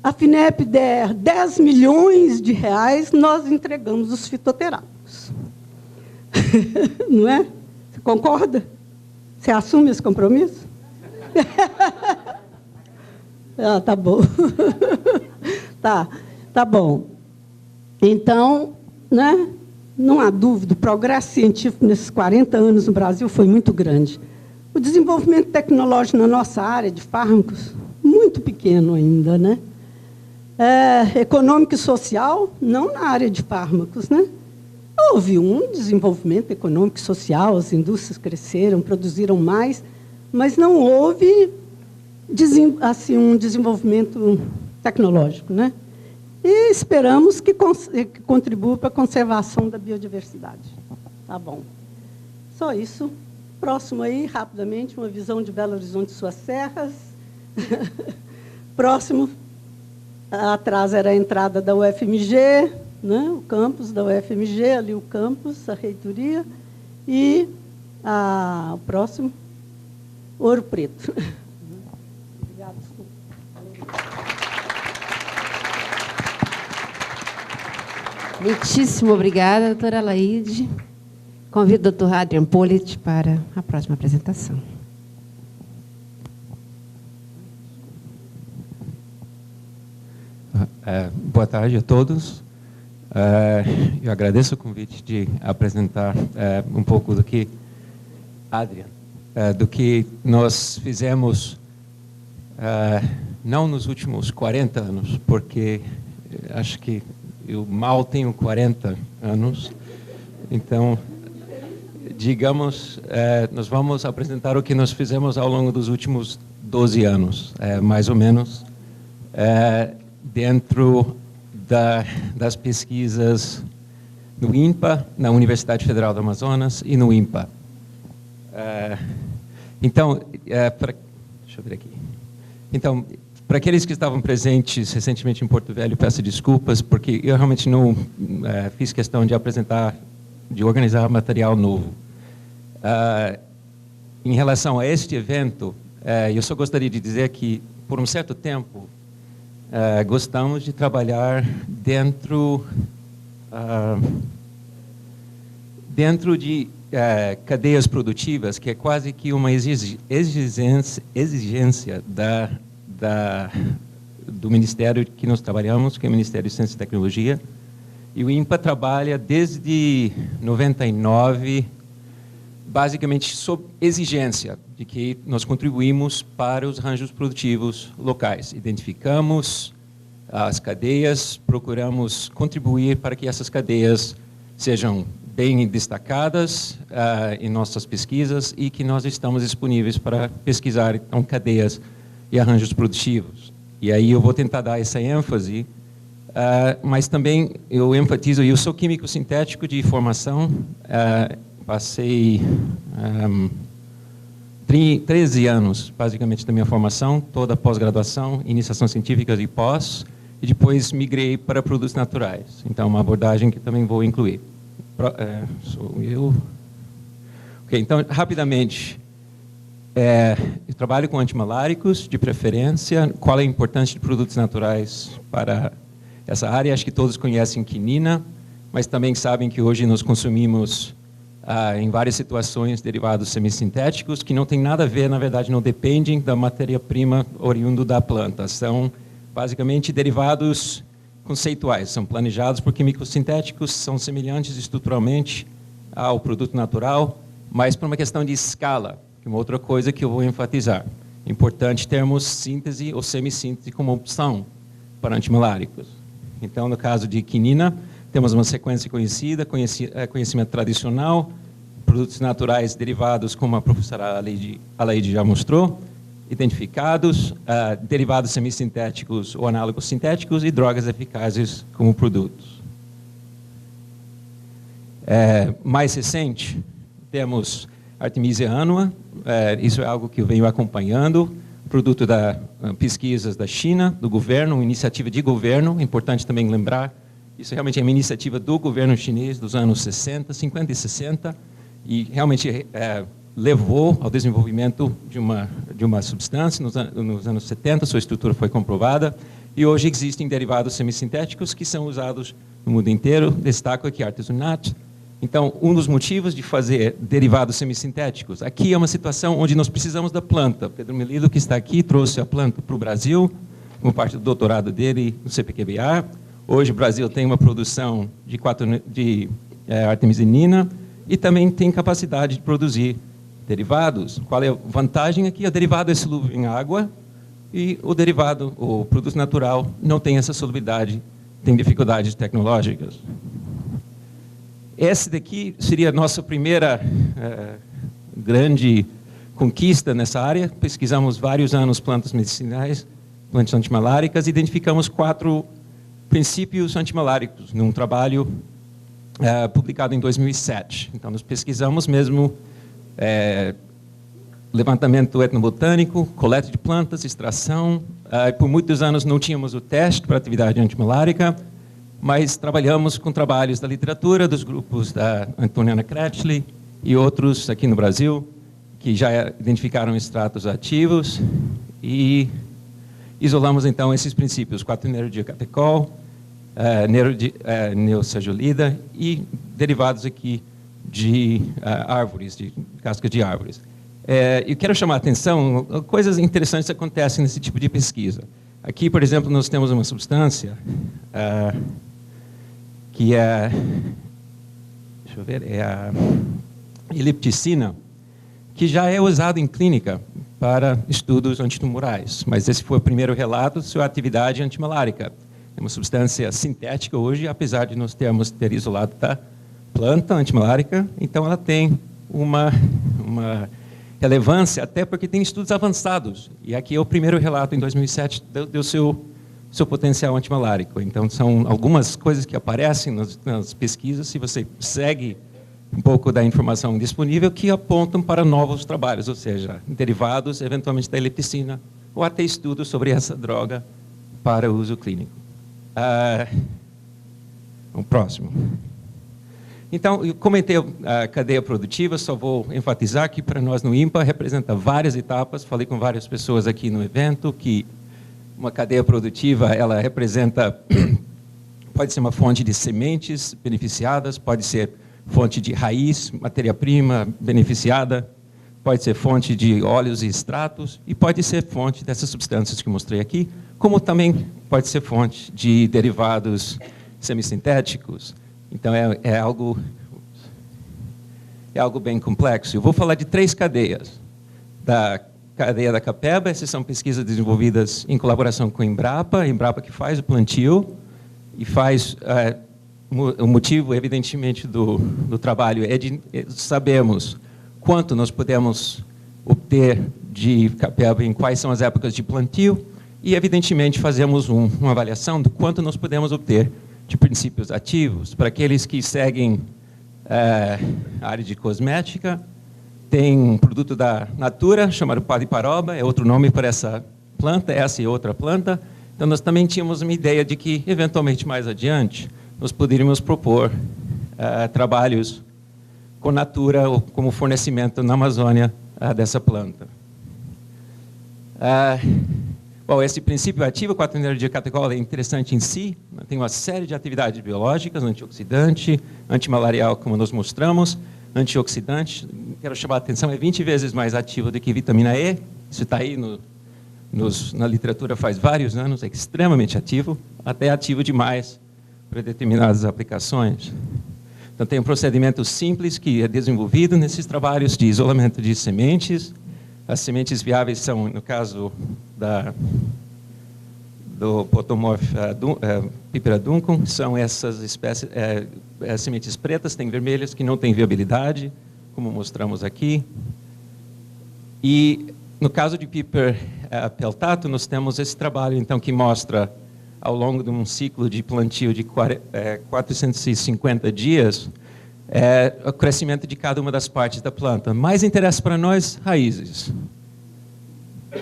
Speaker 4: A FINEP der 10 milhões de reais, nós entregamos os fitoterápicos. Não é? Você concorda? Você assume esse compromisso? Ah, tá bom. Tá bom. Então, né, não há dúvida, o progresso científico nesses 40 anos no Brasil foi muito grande. O desenvolvimento tecnológico na nossa área de fármacos, muito pequeno ainda, né? Econômico e social, não na área de fármacos, né? Houve um desenvolvimento econômico e social, as indústrias cresceram, produziram mais, mas não houve assim, um desenvolvimento tecnológico, né? E esperamos que contribua para a conservação da biodiversidade. Tá bom. Só isso. Próximo aí, rapidamente, uma visão de Belo Horizonte e suas serras. Próximo, atrás era a entrada da UFMG, né? O campus da UFMG, ali o campus, a reitoria, e o próximo, Ouro Preto. Obrigada, desculpa.
Speaker 3: Muitíssimo obrigada, doutora Laide. Convido o doutor Adrian Pollitt para a próxima apresentação.
Speaker 5: Boa tarde a todos. Eu agradeço o convite de apresentar um pouco do que, Adrian, do que nós fizemos, não nos últimos 40 anos, porque acho que eu mal tenho 40 anos, então, digamos, nós vamos apresentar o que nós fizemos ao longo dos últimos 12 anos, mais ou menos, dentro das pesquisas no INPA, na Universidade Federal do Amazonas e no INPA. Então, deixa eu ver aqui. Então, para aqueles que estavam presentes recentemente em Porto Velho, peço desculpas, porque eu realmente não fiz questão de apresentar, de organizar material novo. Em relação a este evento, eu só gostaria de dizer que, por um certo tempo, gostamos de trabalhar dentro de cadeias produtivas, que é quase que uma exigência do Ministério que nós trabalhamos, que é o Ministério de Ciência e Tecnologia. E o INPA trabalha desde 99, basicamente sob exigência de que nós contribuímos para os arranjos produtivos locais. Identificamos as cadeias, procuramos contribuir para que essas cadeias sejam bem destacadas em nossas pesquisas e que nós estamos disponíveis para pesquisar então, cadeias e arranjos produtivos. E aí eu vou tentar dar essa ênfase, mas também eu enfatizo, eu sou químico sintético de formação, passei 13 anos, basicamente, da minha formação, toda a pós-graduação, iniciação científica e pós, e depois migrei para produtos naturais. Então, uma abordagem que também vou incluir. Sou eu. Ok, então, rapidamente, eu trabalho com antimaláricos, de preferência. Qual é a importância de produtos naturais para essa área? Acho que todos conhecem quinina, mas também sabem que hoje nós consumimos em várias situações derivados semissintéticos que não tem nada a ver, na verdade, não dependem da matéria-prima oriundo da planta. São, basicamente, derivados conceituais. São planejados por químicos sintéticos, são semelhantes estruturalmente ao produto natural, mas por uma questão de escala, que é uma outra coisa que eu vou enfatizar. É importante termos síntese ou semissíntese como opção para antimaláricos. Então, no caso de quinina, temos uma sequência conhecida, conhecimento tradicional, produtos naturais derivados, como a professora Aleide já mostrou, identificados, derivados semissintéticos ou análogos sintéticos e drogas eficazes como produtos. Mais recente, temos Artemisia annua, isso é algo que eu venho acompanhando, produto da pesquisas da China, do governo, uma iniciativa de governo, importante também lembrar. Isso realmente é uma iniciativa do governo chinês dos anos 50 e 60, e realmente levou ao desenvolvimento de uma substância. Nos anos 70, sua estrutura foi comprovada, e hoje existem derivados semissintéticos que são usados no mundo inteiro. Destaco aqui artesunate. Então, um dos motivos de fazer derivados semissintéticos, aqui é uma situação onde nós precisamos da planta. Pedro Melido, que está aqui, trouxe a planta para o Brasil, como parte do doutorado dele no CPQBA. Hoje o Brasil tem uma produção de artemisinina e também tem capacidade de produzir derivados. Qual é a vantagem aqui? O derivado é solúvel em água e o derivado, o produto natural, não tem essa solubilidade, tem dificuldades tecnológicas. Essa daqui seria a nossa primeira grande conquista nessa área. Pesquisamos vários anos plantas medicinais, plantas antimaláricas, e identificamos 4 princípios antimaláricos, num trabalho publicado em 2007. Então, nós pesquisamos mesmo levantamento etnobotânico, coleta de plantas, extração. Por muitos anos não tínhamos o teste para atividade antimalárica, mas trabalhamos com trabalhos da literatura, dos grupos da Antoniana Kretschli e outros aqui no Brasil, que já identificaram extratos ativos, e isolamos, então, esses princípios, 4-neurodiacatecol, neosajolida e derivados aqui de árvores, de cascas de árvores. Eu quero chamar a atenção, coisas interessantes acontecem nesse tipo de pesquisa. Aqui, por exemplo, nós temos uma substância que é, deixa eu ver, é a elipticina, que já é usado em clínica para estudos antitumorais. Mas esse foi o primeiro relato de sua atividade antimalárica. É uma substância sintética hoje, apesar de nós termos ter isolado da planta antimalárica, então ela tem uma relevância, até porque tem estudos avançados. E aqui é o primeiro relato, em 2007, deu seu potencial antimalárico. Então, são algumas coisas que aparecem nas pesquisas, se você segue um pouco da informação disponível, que apontam para novos trabalhos, ou seja, derivados, eventualmente, da elipticina, ou até estudos sobre essa droga para uso clínico. O próximo. Então, eu comentei a cadeia produtiva, só vou enfatizar que para nós no INPA representa várias etapas. Falei com várias pessoas aqui no evento que uma cadeia produtiva, ela representa, pode ser uma fonte de sementes beneficiadas, pode ser fonte de raiz, matéria-prima beneficiada, pode ser fonte de óleos e extratos, e pode ser fonte dessas substâncias que mostrei aqui, como também pode ser fonte de derivados semissintéticos. Então, é algo bem complexo. Eu vou falar de 3 cadeias. Da cadeia da CAPEBA, essas são pesquisas desenvolvidas em colaboração com a Embrapa que faz o plantio e faz... o motivo, evidentemente, do trabalho é de sabermos quanto nós podemos obter de CAPEBA em quais são as épocas de plantio e, evidentemente, fazemos uma avaliação do quanto nós podemos obter de princípios ativos. Para aqueles que seguem a área de cosmética, tem um produto da Natura, chamado Paliparoba, é outro nome para essa planta, essa e outra planta. Então, nós também tínhamos uma ideia de que, eventualmente, mais adiante, nós poderíamos propor trabalhos com Natura ou como fornecimento na Amazônia dessa planta. Bom, esse princípio ativo, 4-neuro-diacatecol, é interessante em si, tem uma série de atividades biológicas, antioxidante, antimalarial, como nós mostramos, antioxidante, quero chamar a atenção, é 20 vezes mais ativo do que vitamina E, isso está aí na literatura faz vários anos, é extremamente ativo, até ativo demais para determinadas aplicações. Então, tem um procedimento simples que é desenvolvido nesses trabalhos de isolamento de sementes. As sementes viáveis são, no caso do Potomorph Pipera duncum, são essas espécies, sementes pretas, tem vermelhas que não têm viabilidade, como mostramos aqui. E, no caso de Piper peltato, nós temos esse trabalho, então, que mostra, ao longo de um ciclo de plantio de 450 dias, o crescimento de cada uma das partes da planta. Mais interessa para nós, raízes.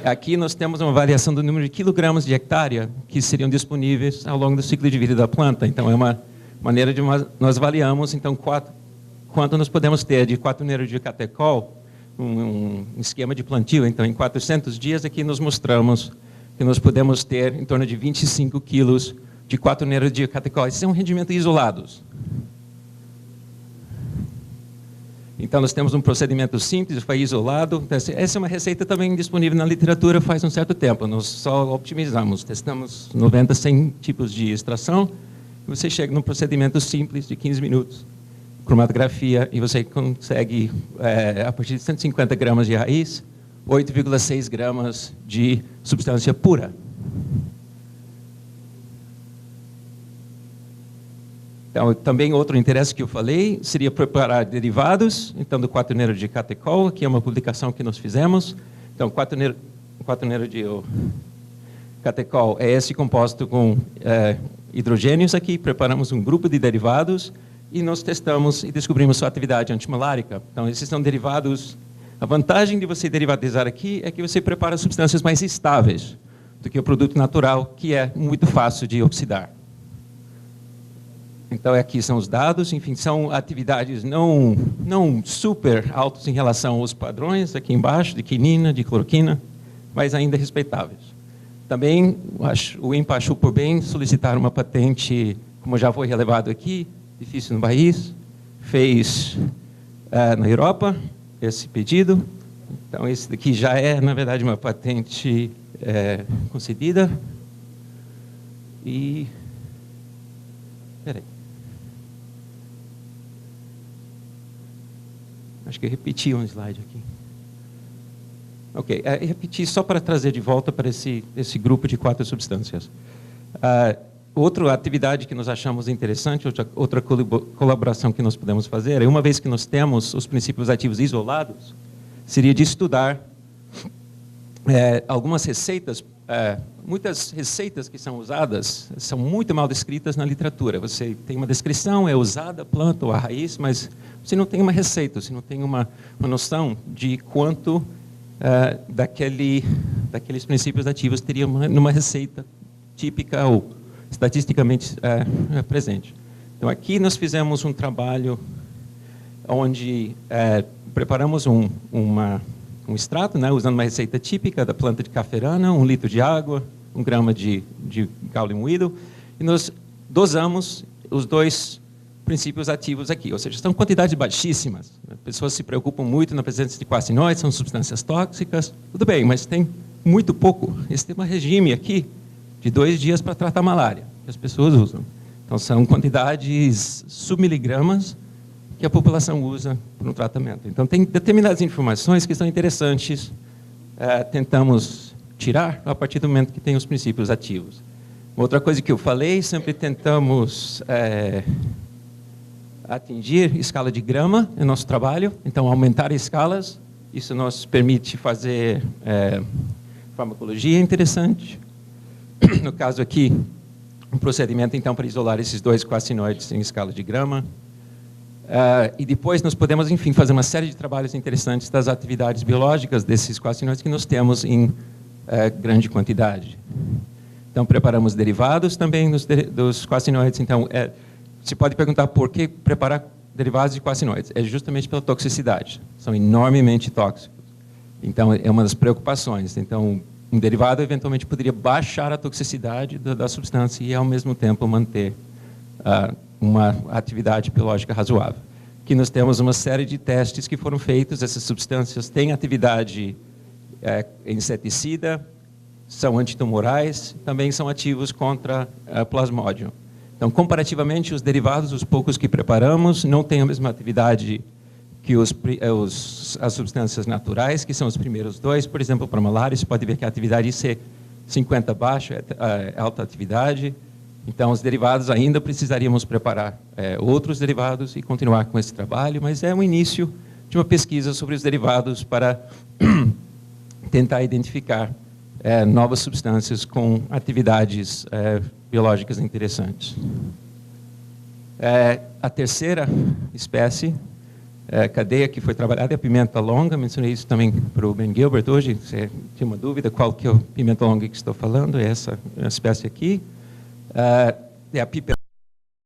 Speaker 5: Aqui nós temos uma variação do número de quilogramas de hectare que seriam disponíveis ao longo do ciclo de vida da planta. Então, é uma maneira de nós avaliamos, então, quanto nós podemos ter de 4-neuro-diacatecol, um esquema de plantio. Então, em 400 dias, aqui nós mostramos que nós podemos ter em torno de 25 quilos de 4-neuro-diacatecol. Esses são rendimentos isolados. Então, nós temos um procedimento simples, foi isolado. Essa é uma receita também disponível na literatura faz um certo tempo. Nós só optimizamos, testamos 90, 100 tipos de extração. Você chega num procedimento simples de 15 minutos, cromatografia, e você consegue, a partir de 150 gramas de raiz, 8,6 gramas de substância pura. Então, também outro interesse que eu falei seria preparar derivados, então, do 4-neuro-diacatecol, que é uma publicação que nós fizemos. Então, 4-neuro-diacatecol é esse composto com hidrogênios aqui, preparamos um grupo de derivados e nós testamos e descobrimos sua atividade antimalárica. Então, esses são derivados. A vantagem de você derivatizar aqui é que você prepara substâncias mais estáveis do que o produto natural, que é muito fácil de oxidar. Então, aqui são os dados, enfim, são atividades não super altas em relação aos padrões, aqui embaixo, de quinina, de cloroquina, mas ainda respeitáveis. Também, o INPA achou por bem solicitar uma patente, como já foi relevado aqui, difícil no país, fez na Europa esse pedido. Então, esse daqui já é, na verdade, uma patente concedida. E... Peraí. Acho que eu repeti um slide aqui. Ok, repetir só para trazer de volta para esse grupo de 4 substâncias. Outra atividade que nós achamos interessante, outra colaboração que nós podemos fazer, é uma vez que nós temos os princípios ativos isolados, seria de estudar algumas receitas. Muitas receitas que são usadas são muito mal descritas na literatura. Você tem uma descrição, é usada a planta ou a raiz, mas você não tem uma receita, você não tem uma noção de quanto daqueles princípios ativos teria numa receita típica ou estatisticamente presente. Então, aqui nós fizemos um trabalho onde preparamos um extrato, né, usando uma receita típica da planta de caferana, 1 litro de água, 1 grama de caule moído, e nós dosamos os 2 princípios ativos aqui, ou seja, são quantidades baixíssimas. As pessoas se preocupam muito na presença de quasinoides, são substâncias tóxicas, tudo bem, mas tem muito pouco. Esse tem um regime aqui de 2 dias para tratar malária, que as pessoas usam. Então, são quantidades submiligramas que a população usa no tratamento. Então, tem determinadas informações que são interessantes, tentamos tirar a partir do momento que tem os princípios ativos. Outra coisa que eu falei, sempre tentamos atingir escala de grama no nosso trabalho, então aumentar escalas, isso nos permite fazer farmacologia interessante. No caso aqui, um procedimento então para isolar esses 2 quasinoides em escala de grama. E depois nós podemos, enfim, fazer uma série de trabalhos interessantes das atividades biológicas desses quasinoides que nós temos em grande quantidade. Então, preparamos derivados também dos quasinoides. Então, se pode perguntar por que preparar derivados de quasinoides. É justamente pela toxicidade. São enormemente tóxicos. Então, é uma das preocupações. Então, um derivado eventualmente poderia baixar a toxicidade da substância e, ao mesmo tempo, manter uma atividade biológica razoável. Aqui nós temos uma série de testes que foram feitos. Essas substâncias têm atividade inseticida, são antitumorais, também são ativos contra Plasmodium. Então, comparativamente, os derivados, os poucos que preparamos, não têm a mesma atividade que as substâncias naturais, que são os primeiros 2. Por exemplo, para malária, você pode ver que a atividade IC50 baixa, alta atividade. Então, os derivados ainda precisaríamos preparar outros derivados e continuar com esse trabalho, mas é um início de uma pesquisa sobre os derivados para tentar identificar novas substâncias com atividades biológicas interessantes. A terceira espécie, cadeia que foi trabalhada é a pimenta longa. Mencionei isso também para o Ben Gilbert hoje. Você tinha uma dúvida qual que é a pimenta longa que estou falando? É essa espécie aqui. É a Piper